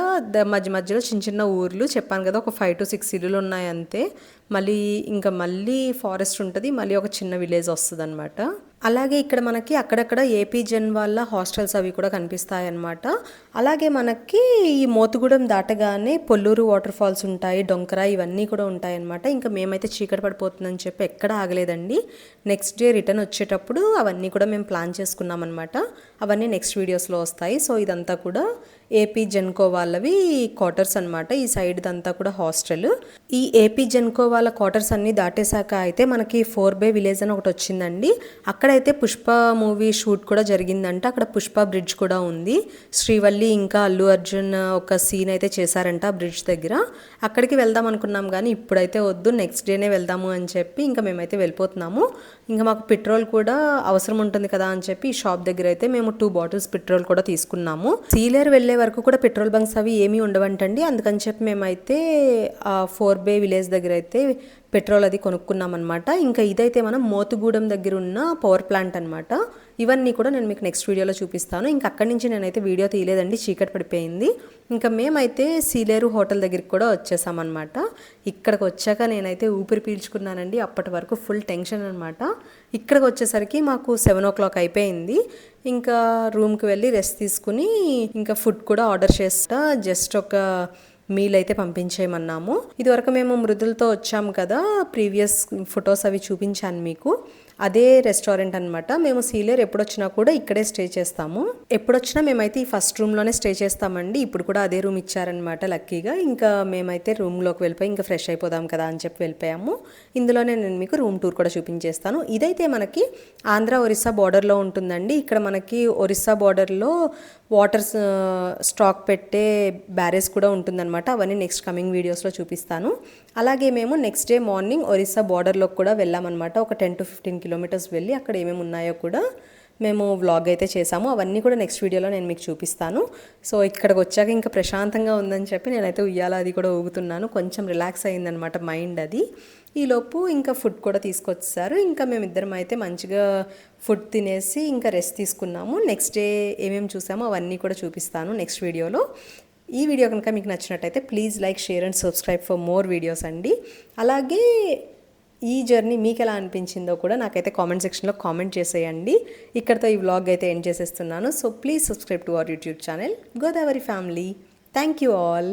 మధ్య మధ్యలో చిన్న చిన్న ఊర్లు చెప్పాను కదా, ఒక 5 to 6 ఇల్లులు ఉన్నాయి అంతే. మళ్ళీ ఫారెస్ట్ ఉంటుంది, మళ్ళీ ఒక చిన్న విలేజ్ వస్తుంది అనమాట. అలాగే ఇక్కడ మనకి అక్కడక్కడ ఏపీ జెన్ వాళ్ళ హాస్టల్స్ అవి కూడా కనిపిస్తాయి అన్నమాట. అలాగే మనకి ఈ మోతుగూడెం దాటగానే పొల్లూరు వాటర్ ఫాల్స్ ఉంటాయి, డొంకరా ఇవన్నీ కూడా ఉంటాయి అన్నమాట. ఇంకా మేమైతే చీకటి పడిపోతుందని చెప్పి ఎక్కడ ఆగలేదండి. నెక్స్ట్ డే రిటర్న్ వచ్చేటప్పుడు అవన్నీ కూడా మేము ప్లాన్ చేసుకున్నాం అనమాట. అవన్నీ నెక్స్ట్ వీడియోస్లో వస్తాయి. సో ఇదంతా కూడా ఏపీ జెన్కో వాళ్ళవి క్వార్టర్స్ అనమాట. ఈ సైడ్ దంతా కూడా హాస్టల్. ఈ ఏపీ జెన్కో వాళ్ళ క్వార్టర్స్ అన్ని దాటేశాక అయితే మనకి 4 Bay విలేజ్ అని ఒకటి వచ్చిందండి. అక్కడైతే పుష్ప మూవీ షూట్ కూడా జరిగిందంట. అక్కడ పుష్ప బ్రిడ్జ్ కూడా ఉంది. శ్రీవల్లి ఇంకా అల్లు అర్జున్ ఒక సీన్ అయితే చేశారంట బ్రిడ్జ్ దగ్గర. అక్కడికి వెళ్దాం అనుకున్నాం కానీ ఇప్పుడైతే వద్దు, నెక్స్ట్ డేనే వెళ్దాము అని చెప్పి ఇంకా మేమైతే వెళ్ళిపోతున్నాము. ఇంకా మాకు పెట్రోల్ కూడా అవసరం ఉంటుంది కదా అని చెప్పి ఈ షాప్ దగ్గర అయితే మేము 2 bottles పెట్రోల్ కూడా తీసుకున్నాము. సీలేరు వెళ్ళే వరకు కూడా పెట్రోల్ బంక్స్ అవి ఏమీ ఉండవంటండి. అందుకని చెప్పి మేమైతే 4 Bay విలేజ్ దగ్గర అయితే పెట్రోల్ అది కొనుక్కున్నాం అనమాట. ఇంకా ఇదైతే మనం మోతుగూడెం దగ్గర ఉన్న పవర్ ప్లాంట్ అనమాట. ఇవన్నీ కూడా నేను మీకు నెక్స్ట్ వీడియోలో చూపిస్తాను. ఇంకా అక్కడి నుంచి నేనైతే వీడియో తీయలేదండి, చీకటి పడిపోయింది. ఇంకా మేమైతే సీలేరు హోటల్ దగ్గరికి కూడా వచ్చేసామన్నమాట. ఇక్కడికి వచ్చాక నేనైతే ఊపిరి పీల్చుకున్నానండి. అప్పటి వరకు ఫుల్ టెన్షన్ అనమాట. ఇక్కడికి వచ్చేసరికి మాకు 7 o'clock అయిపోయింది. ఇంకా రూమ్కి వెళ్ళి రెస్ట్ తీసుకుని ఇంకా ఫుడ్ కూడా ఆర్డర్ చేస్తా. జస్ట్ ఒక మీల్ అయితే పంపించేయమన్నాము. ఇదివరకు మేము మృదులతో వచ్చాము కదా, ప్రీవియస్ ఫొటోస్ అవి చూపించాను మీకు. అదే రెస్టారెంట్ అనమాట. మేము సీలేరు ఎప్పుడొచ్చినా కూడా ఇక్కడే స్టే చేస్తాము. ఎప్పుడొచ్చినా మేమైతే ఈ ఫస్ట్ రూమ్లోనే స్టే చేస్తామండి. ఇప్పుడు కూడా అదే రూమ్ ఇచ్చారనమాట లక్కీగా. ఇంకా మేమైతే రూమ్లోకి వెళ్ళిపోయి ఇంకా ఫ్రెష్ అయిపోదాం కదా అని చెప్పి వెళ్ళిపోయాము. ఇందులోనే నేను మీకు రూమ్ టూర్ కూడా చూపించేస్తాను. ఇదైతే మనకి ఆంధ్ర ఒరిస్సా బార్డర్లో ఉంటుందండి. ఇక్కడ మనకి ఒరిస్సా బార్డర్లో వాటర్ స్టాక్ పెట్టే బ్యారేజ్ కూడా ఉంటుందన్నమాట. అవన్నీ నెక్స్ట్ కమింగ్ వీడియోస్లో చూపిస్తాను. అలాగే మేము నెక్స్ట్ డే మార్నింగ్ ఒరిస్సా బార్డర్లోకి కూడా వెళ్ళామన్నమాట. ఒక 10 to 15 kilometers వెళ్ళి అక్కడ ఏమేమి ఉన్నాయో కూడా మేము వ్లాగ్ అయితే చేసాము. అవన్నీ కూడా నెక్స్ట్ వీడియోలో నేను మీకు చూపిస్తాను. సో ఇక్కడికి వచ్చాక ఇంకా ప్రశాంతంగా ఉందని చెప్పి నేనైతే ఉయ్యాల అది కూడా ఊగుతున్నాను. కొంచెం రిలాక్స్ అయిందనమాట మైండ్ అది. ఈలోపు ఇంకా ఫుడ్ కూడా తీసుకొచ్చారు. ఇంకా మేమిద్దరం అయితే మంచిగా ఫుడ్ తినేసి ఇంకా రెస్ట్ తీసుకున్నాము. నెక్స్ట్ డే ఏమేమి చూసామో అవన్నీ కూడా చూపిస్తాను నెక్స్ట్ వీడియోలో. ఈ వీడియో కనుక మీకు నచ్చినట్టయితే please like, share and subscribe for more videos అండి. అలాగే ఈ జర్నీ మీకు ఎలా అనిపించిందో కూడా నాకైతే కామెంట్ సెక్షన్లో కామెంట్ చేసేయండి. ఇక్కడితో ఈ వ్లాగ్ అయితే ఎండ్ చేసేస్తున్నాను. So please subscribe to our YouTube channel Godavari family. Thank you all.